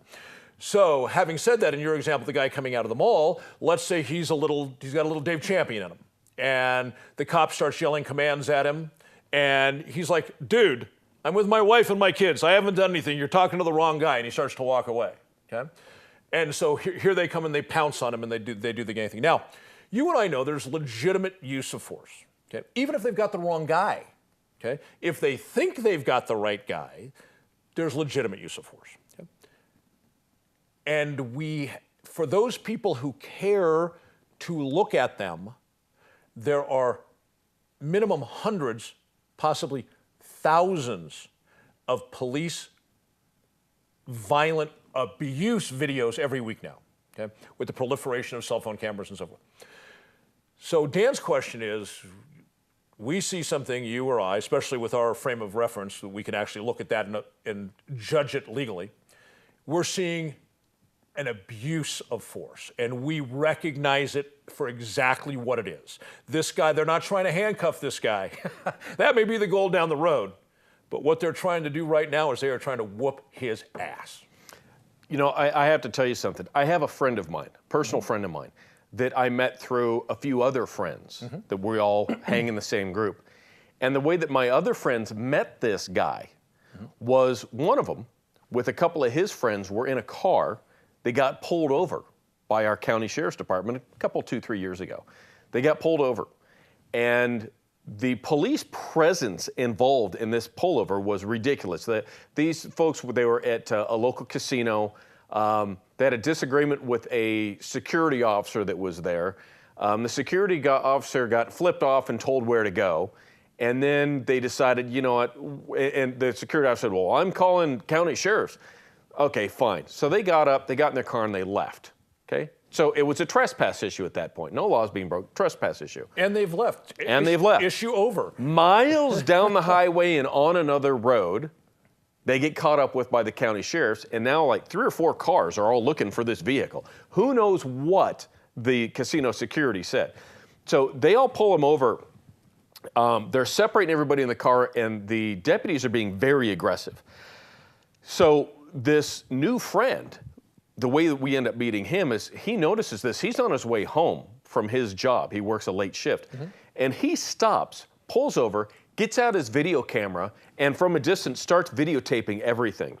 Speaker 2: So, having said that, in your example, the guy coming out of the mall, let's say he's got a little Dave Champion in him. And the cop starts yelling commands at him, and he's like, dude, I'm with my wife and my kids. I haven't done anything. You're talking to the wrong guy. And he starts to walk away, okay? And so here they come and they pounce on him and they do the gang thing. Now, you and I know there's legitimate use of force, okay? Even if they've got the wrong guy, okay? If they think they've got the right guy, there's legitimate use of force, okay? And for those people who care to look at them, there are minimum hundreds, possibly thousands of police violent abuse videos every week now, okay, with the proliferation of cell phone cameras and so forth. So Dan's question is, we see something, you or I, especially with our frame of reference, we can actually look at that and judge it legally. We're seeing an abuse of force, and we recognize it for exactly what it is. This guy, they're not trying to handcuff this guy. That may be the goal down the road, but what they're trying to do right now is they are trying to whoop his ass.
Speaker 1: I have to tell you something. I have a friend of mine, personal friend of mine, that I met through a few other friends that we all hang in the same group. And the way that my other friends met this guy was one of them, with a couple of his friends, were in a car. They got pulled over by our county sheriff's department a couple, 2-3 years ago. They got pulled over. And the police presence involved in this pullover was ridiculous. These folks, they were at a local casino. They had a disagreement with a security officer that was there. The security officer got flipped off and told where to go. And then they decided, you know what, and the security officer said, well, I'm calling county sheriffs. Okay, fine. So they got up, they got in their car, and they left, okay? So it was a trespass issue at that point. No laws being broke, trespass issue.
Speaker 2: And they've left.
Speaker 1: And they've left.
Speaker 2: Issue over.
Speaker 1: Miles down the highway and on another road, they get caught up with by the county sheriffs, and now like 3 or 4 cars are all looking for this vehicle. Who knows what the casino security said. So they all pull him over. They're separating everybody in the car, and the deputies are being very aggressive. So this new friend, the way that we end up meeting him is he notices this. He's on his way home from his job. He works a late shift. And he stops, pulls over, gets out his video camera, and from a distance starts videotaping everything.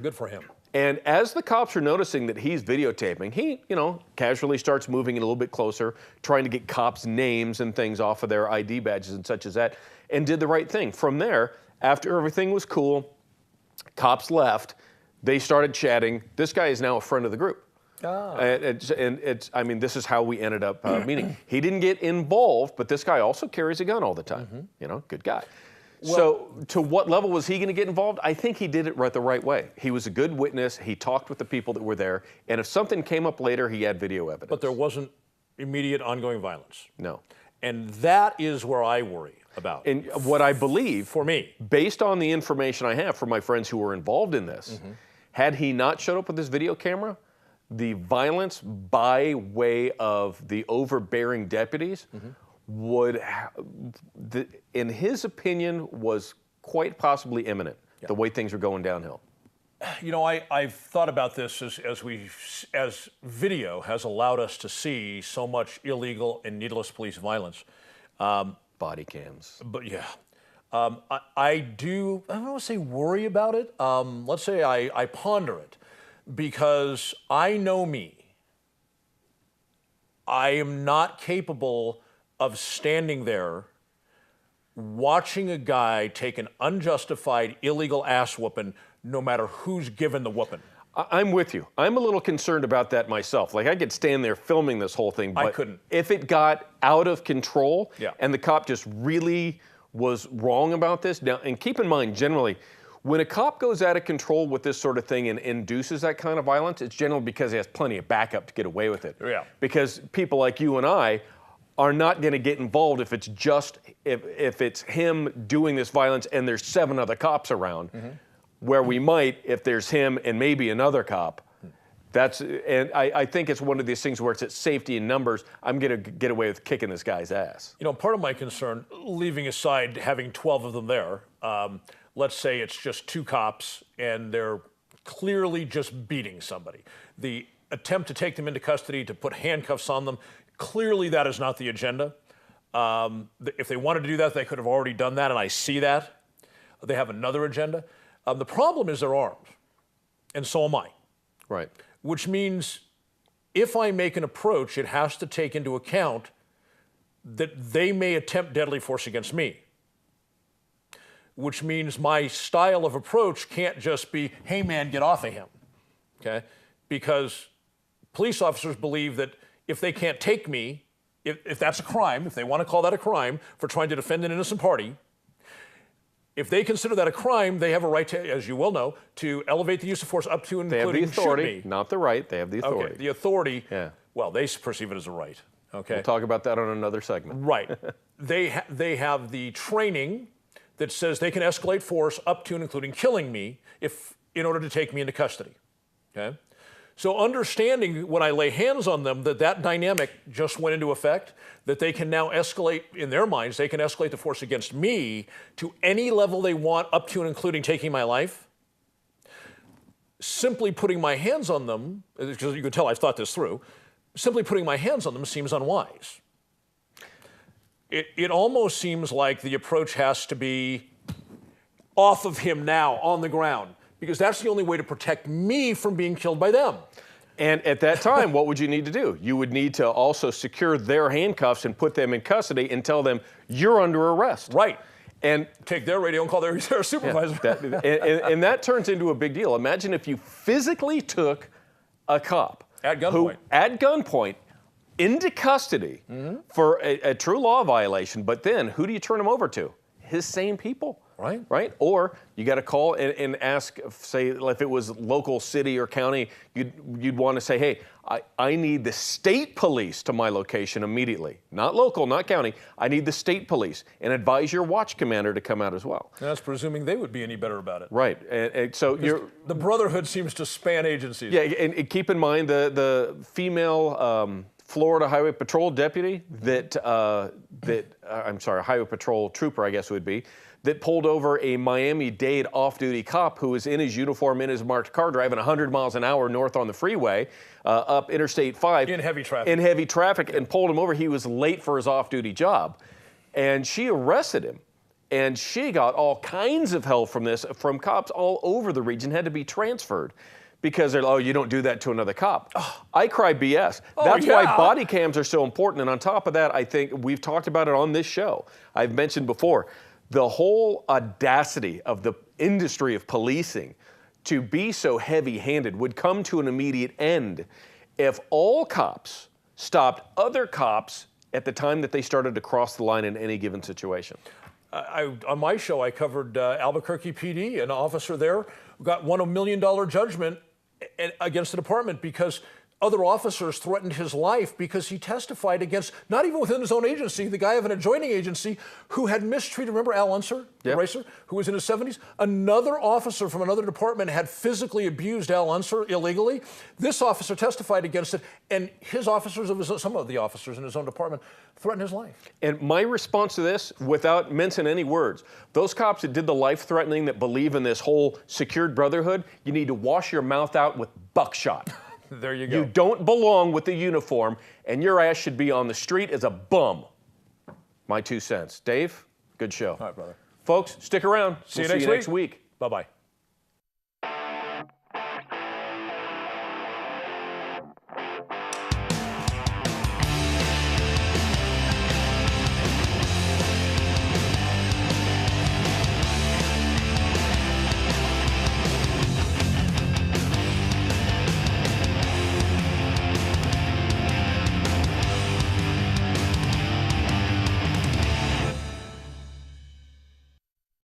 Speaker 2: Good for him.
Speaker 1: And as the cops are noticing that he's videotaping, he, casually starts moving it a little bit closer, trying to get cops' names and things off of their ID badges and such as that, and did the right thing. From there, after everything was cool, cops left, they started chatting. This guy is now a friend of the group. And this is how we ended up meeting. He didn't get involved, but this guy also carries a gun all the time. Good guy. Well, so to what level was he going to get involved? I think he did it the right way. He was a good witness. He talked with the people that were there. And if something came up later, he had video evidence.
Speaker 2: But there wasn't immediate ongoing violence.
Speaker 1: No.
Speaker 2: And that is where I worry about.
Speaker 1: And what I believe,
Speaker 2: for me,
Speaker 1: based on the information I have from my friends who were involved in this, had he not showed up with his video camera, the violence by way of the overbearing deputies would, in his opinion, was quite possibly imminent, the way things were going downhill.
Speaker 2: I've thought about this as video has allowed us to see so much illegal and needless police violence.
Speaker 1: Body cams.
Speaker 2: But yeah. I don't want to say worry about it. Let's say I ponder it, because I know me. I am not capable of standing there watching a guy take an unjustified, illegal ass whooping, no matter who's given the whooping.
Speaker 1: I'm with you. I'm a little concerned about that myself. Like, I could stand there filming this whole thing, but
Speaker 2: I couldn't.
Speaker 1: If it got out of control and the cop just really was wrong about this. Now, and keep in mind, generally, when a cop goes out of control with this sort of thing and induces that kind of violence, it's generally because he has plenty of backup to get away with it.
Speaker 2: Yeah.
Speaker 1: Because people like you and I are not going to get involved if it's just if it's him doing this violence and there's 7 other cops around, where we might, if there's him and maybe another cop. And I think it's one of these things where it's at safety in numbers. I'm going to get away with kicking this guy's ass.
Speaker 2: Part of my concern, leaving aside having 12 of them there, let's say it's just 2 cops and they're clearly just beating somebody. The attempt to take them into custody, to put handcuffs on them, clearly that is not the agenda. If they wanted to do that, they could have already done that, and I see that. They have another agenda. The problem is they're armed, and so am I.
Speaker 1: Right.
Speaker 2: Which means if I make an approach, it has to take into account that they may attempt deadly force against me. Which means my style of approach can't just be, hey man, get off of him, okay? Because police officers believe that if they can't take me, if that's a crime, if they want to call that a crime for trying to defend an innocent party, if they consider that a crime, they have a right to, as you well know, to elevate the use of force up to and including
Speaker 1: shoot me. They have the authority,
Speaker 2: me.
Speaker 1: not the right. They have the authority.
Speaker 2: Okay, the authority.
Speaker 1: Yeah.
Speaker 2: Well, they perceive it as a right. Okay.
Speaker 1: We'll talk about that on another segment.
Speaker 2: Right. They have the training that says they can escalate force up to and including killing me in order to take me into custody. Okay. So understanding when I lay hands on them that dynamic just went into effect, that they can now escalate, in their minds, they can escalate the force against me to any level they want, up to and including taking my life. Simply putting my hands on them, because you can tell I've thought this through, simply putting my hands on them seems unwise. It almost seems like the approach has to be off of him now, on the ground, because that's the only way to protect me from being killed by them.
Speaker 1: And at that time, what would you need to do? You would need to also secure their handcuffs and put them in custody and tell them, you're under arrest.
Speaker 2: Right.
Speaker 1: And
Speaker 2: take their radio and call their supervisor.
Speaker 1: Yeah, and that turns into a big deal. Imagine if you physically took a cop
Speaker 2: at gunpoint
Speaker 1: into custody for a true law violation, but then who do you turn him over to? His same people. Right? Or you got to call and ask, say, if it was local city or county, you'd want to say, hey, I need the state police to my location immediately. Not local, not county. I need the state police. And advise your watch commander to come out as well.
Speaker 2: That's presuming they would be any better about it.
Speaker 1: Right. And so the
Speaker 2: brotherhood seems to span agencies.
Speaker 1: Yeah, and keep in mind the female Florida Highway Patrol deputy Highway Patrol trooper, I guess it would be, that pulled over a Miami-Dade off-duty cop who was in his uniform, in his marked car, driving 100 miles an hour north on the freeway, up Interstate 5.
Speaker 2: In heavy traffic.
Speaker 1: In heavy traffic, and pulled him over. He was late for his off-duty job. And she arrested him. And she got all kinds of hell from this, from cops all over the region, had to be transferred. Because they're, oh, you don't do that to another cop. I cry BS. That's why body cams are so important. And on top of that, I think we've talked about it on this show. I've mentioned before, the whole audacity of the industry of policing to be so heavy-handed would come to an immediate end if all cops stopped other cops at the time that they started to cross the line in any given situation.
Speaker 2: On my show, I covered Albuquerque PD. An officer there got won $1 million judgment against the department because other officers threatened his life because he testified against, not even within his own agency, the guy of an adjoining agency who had mistreated, remember Al Unser, the racer, who was in his 70s? Another officer from another department had physically abused Al Unser illegally. This officer testified against it, and his officers, some of the officers in his own department, threatened his life.
Speaker 1: And my response to this, without mincing any words, those cops that did the life-threatening, that believe in this whole secured brotherhood, you need to wash your mouth out with buckshot.
Speaker 2: There you go.
Speaker 1: You don't belong with the uniform, and your ass should be on the street as a bum. My 2 cents. Dave, good show.
Speaker 2: All right, brother.
Speaker 1: Folks, stick around.
Speaker 2: See
Speaker 1: We'll
Speaker 2: you next week.
Speaker 1: week.
Speaker 2: Bye-bye.